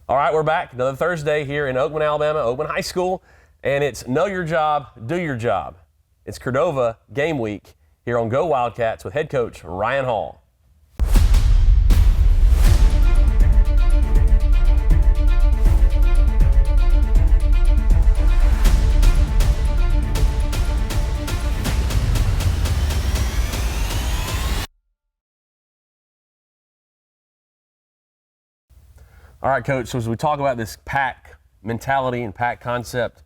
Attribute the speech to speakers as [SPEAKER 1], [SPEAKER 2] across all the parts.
[SPEAKER 1] All right, we're back. Another Thursday here in Oakman, Alabama, Oakman High School, and it's Know Your Job, Do Your Job. It's Cordova game week here on Go Wildcats with head coach Ryan Hall. All right, Coach, so as we talk about this pack mentality and pack concept,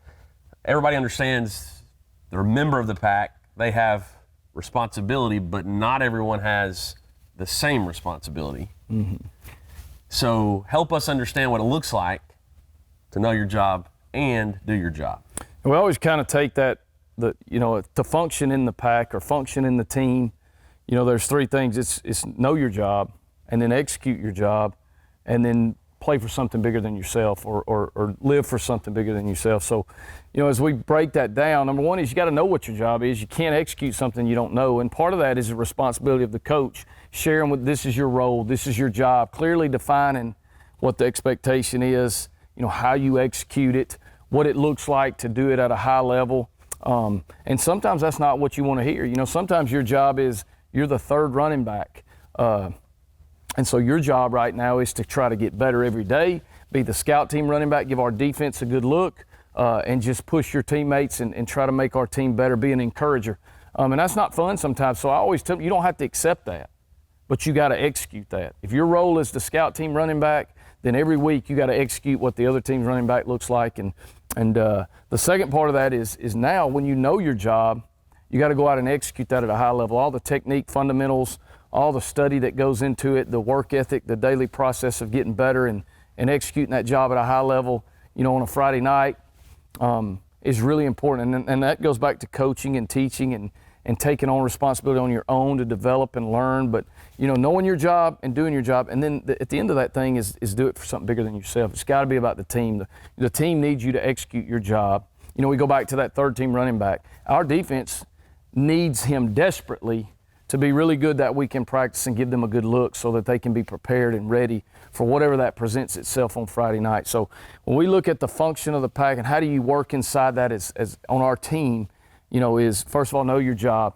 [SPEAKER 1] everybody understands they're a member of the pack. They have responsibility, but not everyone has the same responsibility. Mm-hmm. So help us understand what it looks like to know your job and do your job.
[SPEAKER 2] We always kind of take that, to function in the pack or function in the team, there's three things. It's know your job, and then execute your job, and then play for something bigger than yourself or live for something bigger than yourself. So, as we break that down, number one is you got to know what your job is. You can't execute something you don't know. And part of that is the responsibility of the coach, sharing with this is your role, this is your job, clearly defining what the expectation is, how you execute it, what it looks like to do it at a high level. And sometimes that's not what you want to hear. Sometimes your job is you're the third running back. And so your job right now is to try to get better every day, be the scout team running back, give our defense a good look, and just push your teammates and try to make our team better, be an encourager. And that's not fun sometimes. So I always tell you, you don't have to accept that, but you got to execute that. If your role is the scout team running back, then every week you got to execute what the other team's running back looks like. And the second part of that is now when you know your job, you got to go out and execute that at a high level. All the technique, fundamentals, all the study that goes into it, the work ethic, the daily process of getting better and executing that job at a high level, on a Friday night is really important. And that goes back to coaching and teaching and taking on responsibility on your own to develop and learn. But, knowing your job and doing your job. And then at the end of that thing is do it for something bigger than yourself. It's got to be about the team. The team needs you to execute your job. We go back to that third team running back. Our defense needs him desperately to be really good that week in practice and give them a good look so that they can be prepared and ready for whatever that presents itself on Friday night. So when we look at the function of the pack and how do you work inside that as on our team, is first of all, know your job.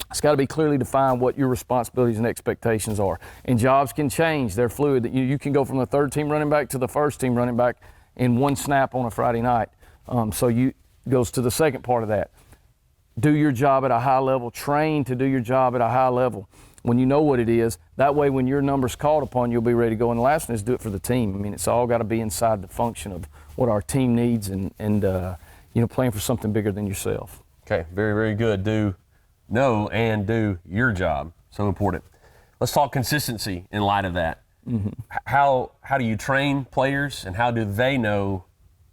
[SPEAKER 2] It's got to be clearly defined what your responsibilities and expectations are. And jobs can change. They're fluid. You can go from the third team running back to the first team running back in one snap on a Friday night. Goes to the second part of that. Do your job at a high level, train to do your job at a high level. When you know what it is, that way when your number's called upon, you'll be ready to go. And the last one is do it for the team. It's all got to be inside the function of what our team needs and playing for something bigger than yourself.
[SPEAKER 1] Okay, very, very good. Know and do your job. So important. Let's talk consistency in light of that. Mm-hmm. How do you train players and how do they know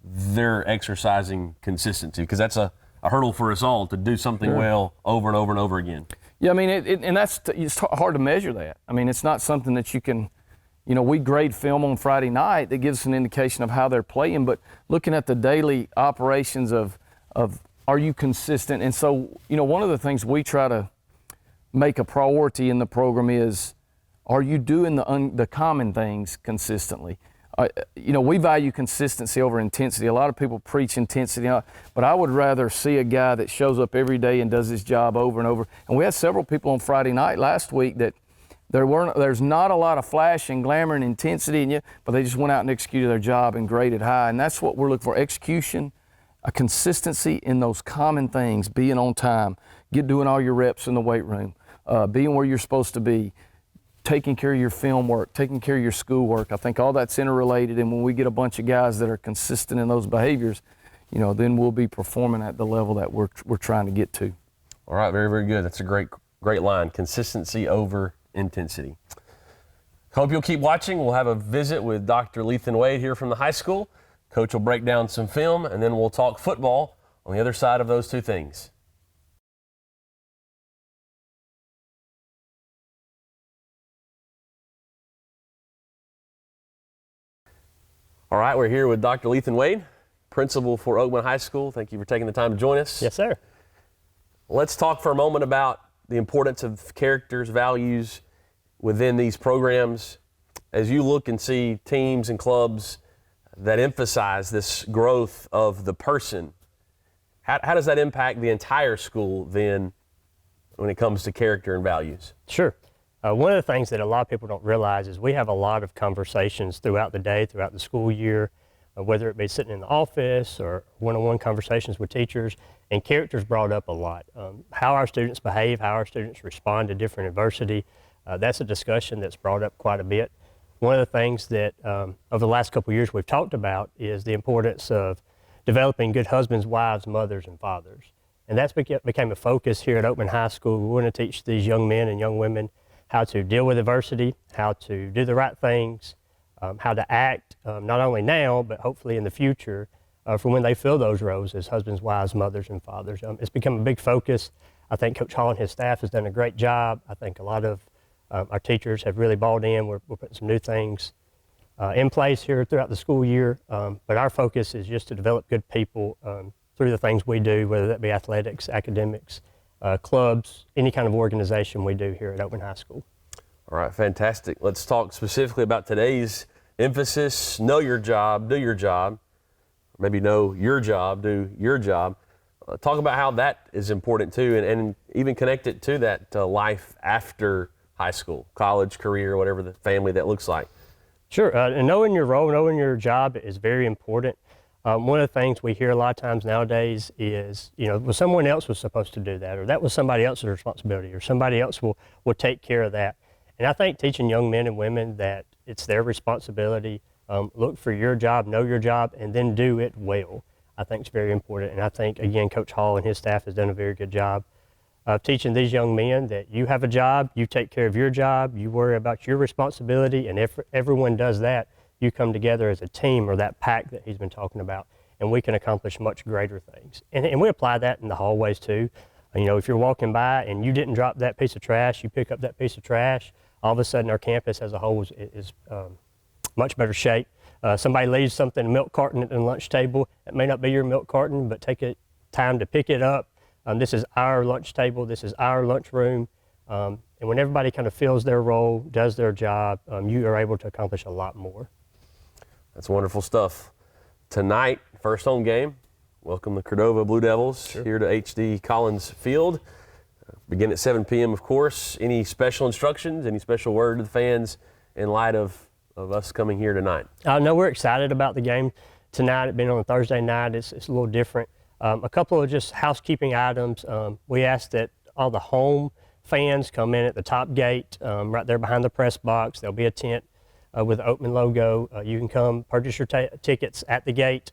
[SPEAKER 1] they're exercising consistency? Because that's a hurdle for us all to do something well over and over and over again.
[SPEAKER 2] Yeah, it's hard to measure that. It's not something that you can, we grade film on Friday night that gives us an indication of how they're playing, but looking at the daily operations of are you consistent? And so, one of the things we try to make a priority in the program is, are you doing the common things consistently? We value consistency over intensity. A lot of people preach intensity, but I would rather see a guy that shows up every day and does his job over and over. And we had several people on Friday night last week that there's not a lot of flash and glamour and intensity, but they just went out and executed their job and graded high. And that's what we're looking for: execution, a consistency in those common things, being on time, doing all your reps in the weight room, being where you're supposed to be, taking care of your film work, taking care of your school work. I think all that's interrelated, and when we get a bunch of guys that are consistent in those behaviors, then we'll be performing at the level that we're trying to get to.
[SPEAKER 1] All right, very, very good. That's a great line. Consistency over intensity. Hope you'll keep watching. We'll have a visit with Dr. Lethan Wade here from the high school. Coach will break down some film, and then we'll talk football on the other side of those two things. All right, we're here with Dr. Lethan Wade, principal for Oakman High School. Thank you for taking the time to join us.
[SPEAKER 3] Yes, sir.
[SPEAKER 1] Let's talk for a moment about the importance of characters, values within these programs. As you look and see teams and clubs that emphasize this growth of the person. How does that impact the entire school then when it comes to character and values?
[SPEAKER 3] Sure. One of the things that a lot of people don't realize is we have a lot of conversations throughout the day, throughout the school year, whether it be sitting in the office or one-on-one conversations with teachers, and character's brought up a lot. How our students behave, how our students respond to different adversity, that's a discussion that's brought up quite a bit. One of the things that over the last couple of years we've talked about is the importance of developing good husbands, wives, mothers, and fathers. And that's became a focus here at Oakman High School. We want to teach these young men and young women how to deal with adversity, how to do the right things, how to act, not only now, but hopefully in the future, for when they fill those roles as husbands, wives, mothers, and fathers. It's become a big focus. I think Coach Hall and his staff has done a great job. I think a lot of our teachers have really bought in. We're putting some new things in place here throughout the school year, but our focus is just to develop good people through the things we do, whether that be athletics, academics, clubs, any kind of organization we do here at Oakman High School.
[SPEAKER 1] All right, fantastic. Let's talk specifically about today's emphasis: know your job, do your job. Maybe know your job, do your job. Talk about how that is important too, and even connect it to that life after high school, college, career, whatever the family that looks like.
[SPEAKER 3] Sure, and knowing your role, knowing your job is very important. One of the things we hear a lot of times nowadays is, well, someone else was supposed to do that, or that was somebody else's responsibility, or somebody else will take care of that. And I think teaching young men and women that it's their responsibility, look for your job, know your job, and then do it well, I think is very important. And I think, again, Coach Hall and his staff has done a very good job of teaching these young men that you have a job, you take care of your job, you worry about your responsibility, and if everyone does that, you come together as a team, or that pack that he's been talking about, and we can accomplish much greater things. And we apply that in the hallways too. If you're walking by and you didn't drop that piece of trash, you pick up that piece of trash, all of a sudden our campus as a whole is much better shape. Somebody leaves something, a milk carton at the lunch table. It may not be your milk carton, but take time to pick it up. This is our lunch table, this is our lunchroom. And when everybody kind of fills their role, does their job, you are able to accomplish a lot more.
[SPEAKER 1] That's wonderful stuff. Tonight, first home game. Welcome the Cordova Blue Devils here to HD Collins Field. Begin at 7 p.m., of course. Any special instructions, any special word to the fans in light of us coming here tonight?
[SPEAKER 3] No, we're excited about the game tonight. It being on a Thursday night, it's a little different. A couple of just housekeeping items. We ask that all the home fans come in at the top gate, right there behind the press box. There'll be a tent with the Oakman logo. You can come purchase your tickets at the gate.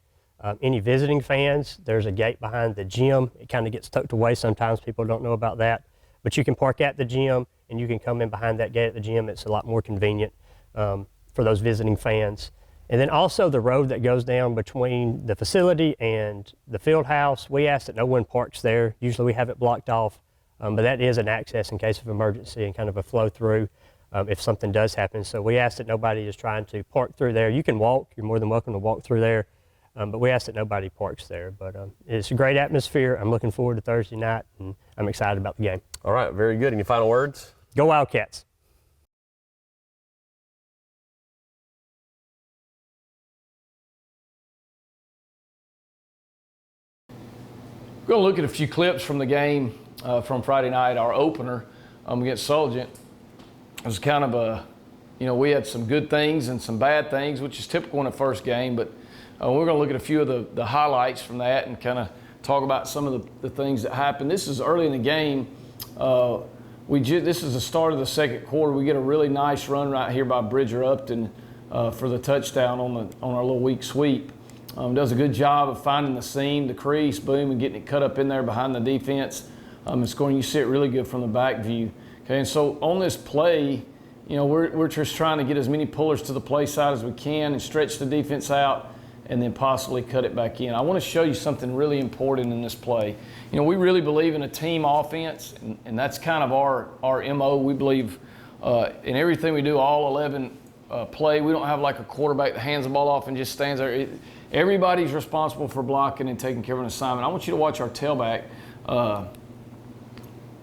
[SPEAKER 3] Any visiting fans, there's a gate behind the gym. It kind of gets tucked away sometimes. People don't know about that. But you can park at the gym, and you can come in behind that gate at the gym. It's a lot more convenient for those visiting fans. And then also the road that goes down between the facility and the field house, we ask that no one parks there. Usually we have it blocked off, but that is an access in case of emergency and kind of a flow through if something does happen. So we ask that nobody is trying to park through there. You can walk, you're more than welcome to walk through there, but we ask that nobody parks there. But it's a great atmosphere. I'm looking forward to Thursday night, and I'm excited about the game.
[SPEAKER 1] All right, very good. Any final words?
[SPEAKER 3] Go Wildcats.
[SPEAKER 2] We're going to look at a few clips from the game from Friday night, our opener against Solent. It was kind of a, we had some good things and some bad things, which is typical in a first game, but we're going to look at a few of the highlights from that and kind of talk about some of the things that happened. This is early in the game. This is the start of the second quarter. We get a really nice run right here by Bridger Upton for the touchdown on our little weak sweep. Does a good job of finding the seam, the crease, boom, and getting it cut up in there behind the defense and scoring. You see it really good from the back view. Okay, and so on this play, we're just trying to get as many pullers to the play side as we can and stretch the defense out and then possibly cut it back in. I want to show you something really important in this play. We really believe in a team offense, and that's kind of our MO. We believe in everything we do, all 11 play. We don't have like a quarterback that hands the ball off and just stands there. Everybody's responsible for blocking and taking care of an assignment. I want you to watch our tailback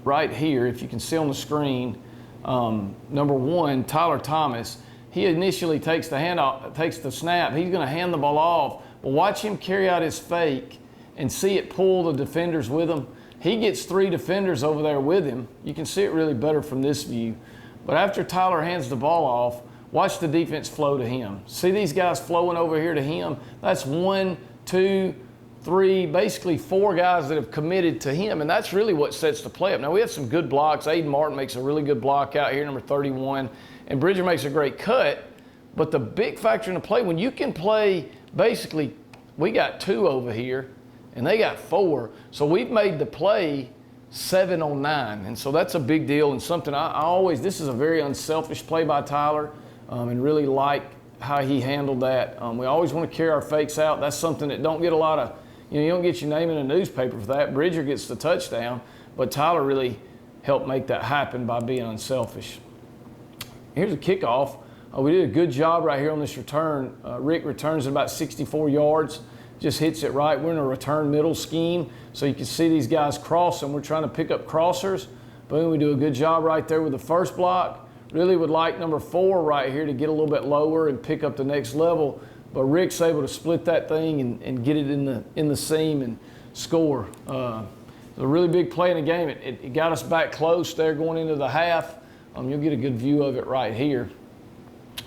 [SPEAKER 2] right here. If you can see on the screen, number one, Tyler Thomas, he initially takes the handoff, takes the snap. He's going to hand the ball off. But watch him carry out his fake and see it pull the defenders with him. He gets 3 defenders over there with him. You can see it really better from this view. But after Tyler hands the ball off, watch the defense flow to him. See these guys flowing over here to him? That's 1, 2, 3, basically 4 guys that have committed to him, and that's really what sets the play up. Now, we have some good blocks. Aiden Martin makes a really good block out here, number 31, and Bridger makes a great cut. But the big factor in the play, when you can play, basically, we got 2 over here, and they got 4. So we've made the play 7 on 9, and so that's a big deal and something I always, this is a very unselfish play by Tyler, and really like how he handled that. We always want to carry our fakes out. That's something that don't get a lot of, you don't get your name in a newspaper for that. Bridger gets the touchdown, but Tyler really helped make that happen by being unselfish. Here's a kickoff. We did a good job right here on this return. Rick returns at about 64 yards, just hits it right. We're in a return middle scheme, so you can see these guys crossing. We're trying to pick up crossers. Boom, we do a good job right there with the first block. Really would like number 4 right here to get a little bit lower and pick up the next level, but Rick's able to split that thing and get it in the seam and score. It was a really big play in the game. It got us back close there going into the half. You'll get a good view of it right here.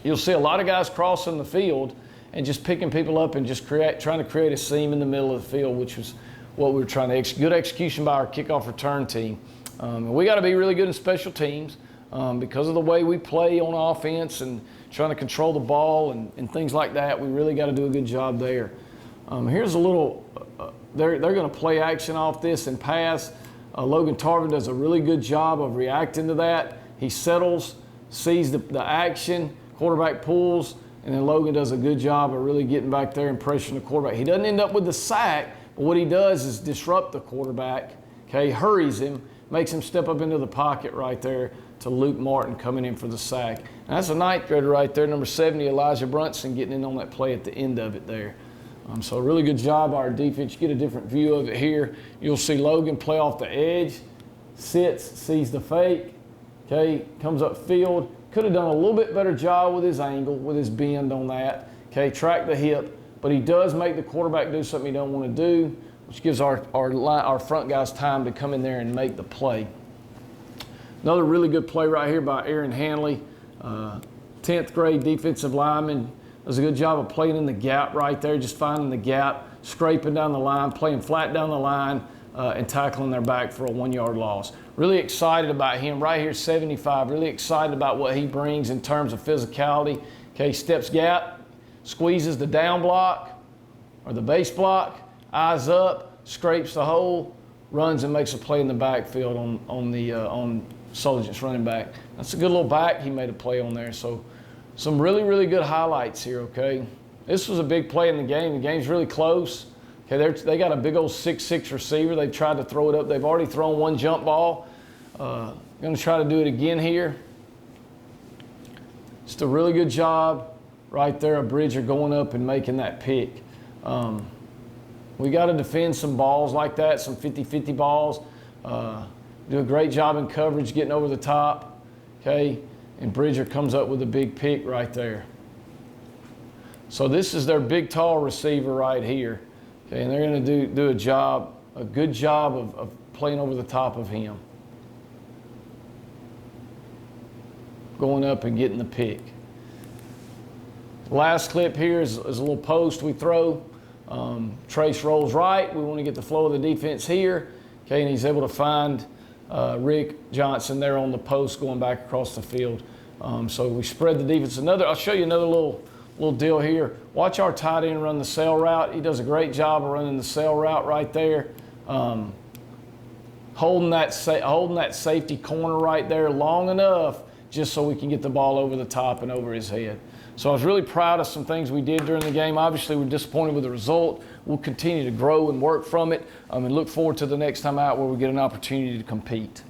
[SPEAKER 2] You'll see a lot of guys crossing the field and just picking people up and just trying to create a seam in the middle of the field, which was what we were trying to good execution by our kickoff return team. And we got to be really good in special teams. Because of the way we play on offense and trying to control the ball and things like that, we really got to do a good job there. Here's a little, they're going to play action off this and pass. Logan Tarvin does a really good job of reacting to that. He settles, sees the action, quarterback pulls, and then Logan does a good job of really getting back there and pressuring the quarterback. He doesn't end up with the sack, but what he does is disrupt the quarterback, okay, hurries him, makes him step up into the pocket right there to Luke Martin coming in for the sack. And that's a ninth grader right there, number 70, Elijah Brunson, getting in on that play at the end of it there. So a really good job by our defense. You get a different view of it here. You'll see Logan play off the edge, sits, sees the fake, okay, comes up field. Could have done a little bit better job with his angle, with his bend on that, okay, track the hip, but he does make the quarterback do something he don't want to do, which gives our front guys time to come in there and make the play. Another really good play right here by Aaron Hanley, 10th grade defensive lineman. Does a good job of playing in the gap right there, just finding the gap, scraping down the line, playing flat down the line, and tackling their back for a 1-yard loss. Really excited about him right here, 75. Really excited about what he brings in terms of physicality. Okay, steps gap, squeezes the down block or the base block, eyes up, scrapes the hole, runs and makes a play in the backfield on Soldiers running back. That's a good little back he made a play on there. So some really, really good highlights here, okay? This was a big play in the game. The game's really close. Okay, they got a big old 6'6" receiver. They've tried to throw it up. They've already thrown one jump ball. Going to try to do it again here. Just a really good job right there of Bridger going up and making that pick. We got to defend some balls like that, some 50-50 balls. Do a great job in coverage, getting over the top, okay? And Bridger comes up with a big pick right there. So this is their big, tall receiver right here, okay? And they're going to do a good job of playing over the top of him, going up and getting the pick. Last clip here is a little post we throw. Trace rolls right. We want to get the flow of the defense here, okay? And he's able to find Rick Johnson there on the post going back across the field. So we spread the defense. I'll show you another little deal here. Watch our tight end run the sail route. He does a great job of running the sail route right there. Holding that safety corner right there long enough just so we can get the ball over the top and over his head. So I was really proud of some things we did during the game. Obviously, we're disappointed with the result. We'll continue to grow and work from it, and look forward to the next time out where we get an opportunity to compete.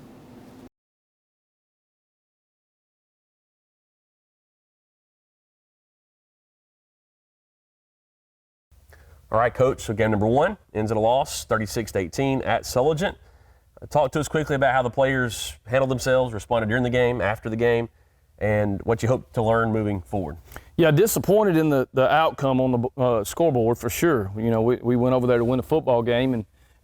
[SPEAKER 1] All right, Coach, so game number 1 ends in a loss, 36-18 at Sulligent. Talk to us quickly about how the players handled themselves, responded during the game, after the game, and what you hope to learn moving forward.
[SPEAKER 2] Yeah, disappointed in the outcome on the scoreboard for sure. You know, we went over there to win a football game,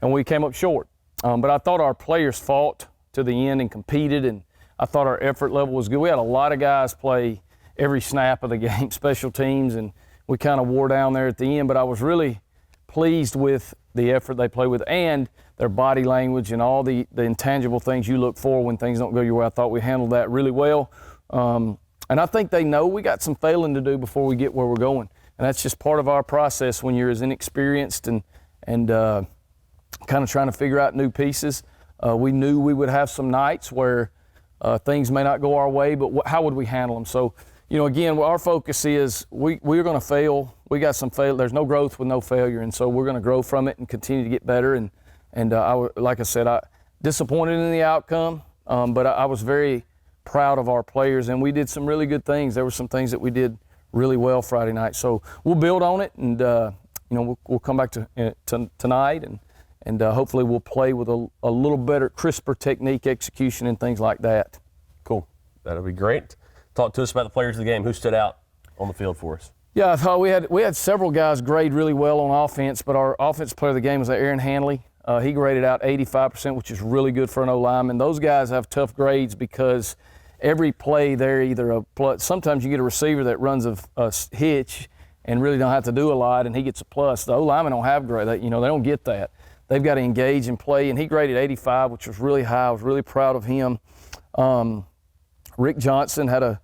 [SPEAKER 2] and we came up short. But I thought our players fought to the end and competed, and I thought our effort level was good. We had a lot of guys play every snap of the game, special teams, and we kind of wore down there at the end. But I was really pleased with the effort they played with and their body language and all the intangible things you look for when things don't go your way. I thought we handled that really well. And I think they know we got some failing to do before we get where we're going. And that's just part of our process when you're as inexperienced and kind of trying to figure out new pieces. We knew we would have some nights where things may not go our way, but how would we handle them? So, you know, again, our focus is we're going to fail. We got some fail. There's no growth with no failure, and so we're going to grow from it and continue to get better. And like I said, I disappointed in the outcome, but I was very proud of our players, and we did some really good things. There were some things that we did really well Friday night. So we'll build on it, and you know, we'll come back to tonight, and hopefully we'll play with a little better, crisper technique, execution, and things like that.
[SPEAKER 1] Cool. That'll be great. Talk to us about the players of the game. Who stood out on the field for us?
[SPEAKER 2] Yeah, I thought we had several guys grade really well on offense, but our offensive player of the game was Aaron Hanley. He graded out 85%, which is really good for an O-lineman. Those guys have tough grades because every play they're either sometimes you get a receiver that runs a hitch and really don't have to do a lot, and he gets a plus. The O-linemen don't have grade. You know, they don't get that. They've got to engage and play, and he graded 85, which was really high. I was really proud of him. Rick Johnson had a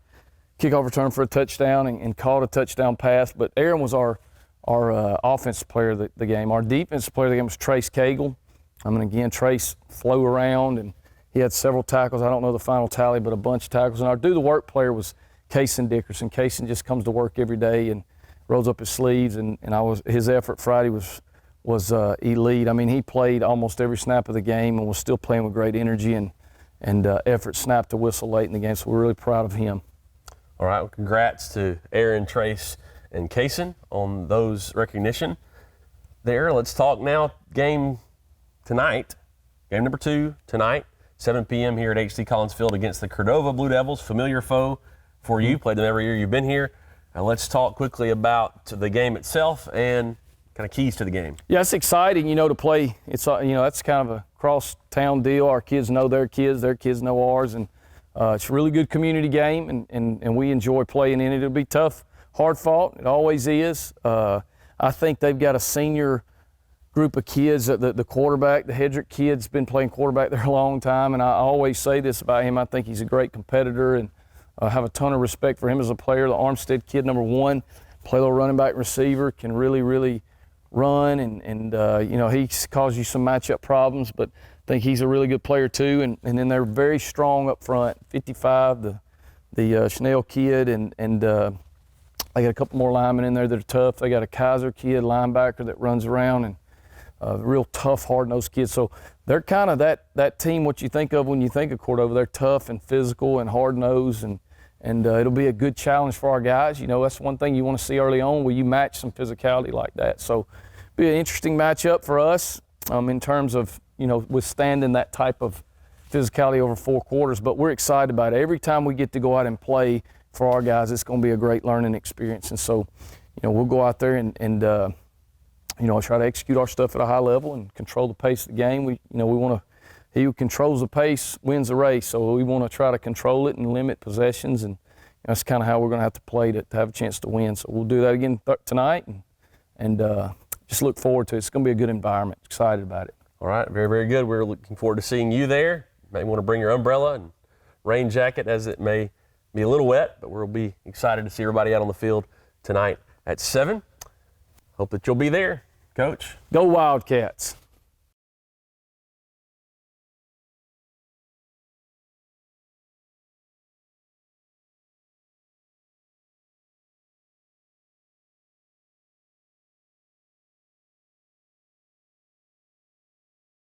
[SPEAKER 2] kickoff return for a touchdown and caught a touchdown pass, but Aaron was our offensive player of the game. Our defensive player of the game was Trace Cagle. I mean, again, Trace flew around, and he had several tackles. I don't know the final tally, but a bunch of tackles. And our do-the-work player was Kaysen Dickerson. Kaysen just comes to work every day and rolls up his sleeves, and his effort Friday was elite. I mean, he played almost every snap of the game and was still playing with great energy and effort, snapped the whistle late in the game, so we're really proud of him.
[SPEAKER 1] All right, well, congrats to Aaron, Trace, and Kaysen on those recognition there. Let's talk now game tonight, game number 2 tonight, 7 p.m. here at H.C. Collins Field against the Cordova Blue Devils, familiar foe for you, played them every year you've been here. Let's talk quickly about the game itself and kind of keys to the game. Yeah,
[SPEAKER 2] it's exciting, you know, to play. It's that's kind of a cross-town deal. Our kids know their kids know ours, and it's a really good community game, and we enjoy playing in it. It'll be tough, hard-fought. It always is. I think they've got a senior group of kids. The quarterback, the Hedrick kid's been playing quarterback there a long time, and I always say this about him. I think he's a great competitor, and I have a ton of respect for him as a player. The Armstead kid, number 1, play a little running back receiver, can really, really run, and you know, he's caused you some matchup problems, but I think he's a really good player too. And then they're very strong up front. 55, the Schnell kid, and they got a couple more linemen in there that are tough. They got a Kaiser kid, linebacker, that runs around, and real tough, hard-nosed kids. So they're kind of that team what you think of when you think of Cordova. They're tough and physical and hard-nosed, and it'll be a good challenge for our guys. You know, that's one thing you want to see early on, where you match some physicality like that. So it'll be an interesting matchup for us in terms of, you know, withstanding that type of physicality over 4 quarters. But we're excited about it. Every time we get to go out and play for our guys, it's going to be a great learning experience. And so, you know, we'll go out there and you know, try to execute our stuff at a high level and control the pace of the game. We want to. He who controls the pace wins the race. So we want to try to control it and limit possessions, and that's kind of how we're going to have to play to have a chance to win. So we'll do that again tonight, and just look forward to it. It's going to be a good environment. Excited about it.
[SPEAKER 1] All right, very, very good. We're looking forward to seeing you there. You may want to bring your umbrella and rain jacket, as it may be a little wet, but we'll be excited to see everybody out on the field tonight at 7. Hope that you'll be there, Coach.
[SPEAKER 2] Go Wildcats.